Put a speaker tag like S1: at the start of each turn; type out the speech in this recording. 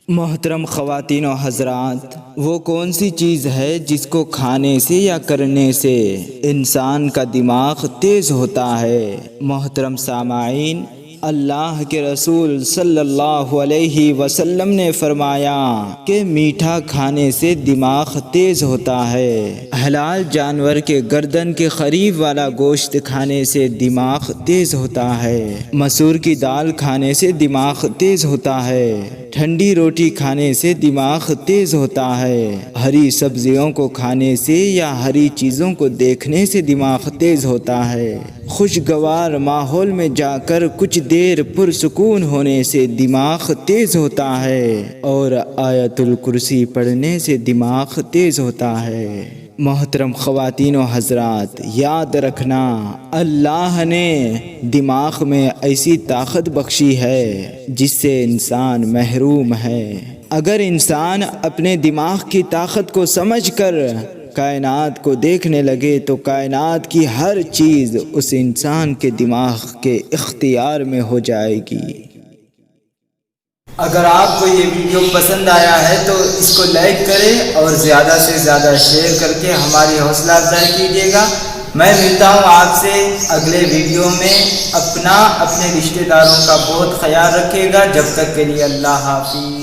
S1: محترم خواتین و حضرات، وہ کون سی چیز ہے جس کو کھانے سے یا کرنے سے انسان کا دماغ تیز ہوتا ہے؟ محترم سامعین، اللہ کے رسول صلی اللہ علیہ وسلم نے فرمایا کہ میٹھا کھانے سے دماغ تیز ہوتا ہے۔ حلال جانور کے گردن کے قریب والا گوشت کھانے سے دماغ تیز ہوتا ہے۔ مسور کی دال کھانے سے دماغ تیز ہوتا ہے۔ ٹھنڈی روٹی کھانے سے دماغ تیز ہوتا ہے۔ ہری سبزیوں کو کھانے سے یا ہری چیزوں کو دیکھنے سے دماغ تیز ہوتا ہے۔ خوشگوار ماحول میں جا کر کچھ دیر پرسکون ہونے سے دماغ تیز ہوتا ہے، اور آیت الکرسی پڑھنے سے دماغ تیز ہوتا ہے۔ محترم خواتین و حضرات، یاد رکھنا، اللہ نے دماغ میں ایسی طاقت بخشی ہے جس سے انسان محروم ہے۔ اگر انسان اپنے دماغ کی طاقت کو سمجھ کر کائنات کو دیکھنے لگے تو کائنات کی ہر چیز اس انسان کے دماغ کے اختیار میں ہو جائے گی۔ اگر آپ کو یہ ویڈیو پسند آیا ہے تو اس کو لائک کریں اور زیادہ سے زیادہ شیئر کر کے ہماری حوصلہ افزائی کیجیے گا۔ میں ملتا ہوں آپ سے اگلے ویڈیو میں۔ اپنے رشتہ داروں کا بہت خیال رکھیے گا۔ جب تک کے لیے اللہ حافظ۔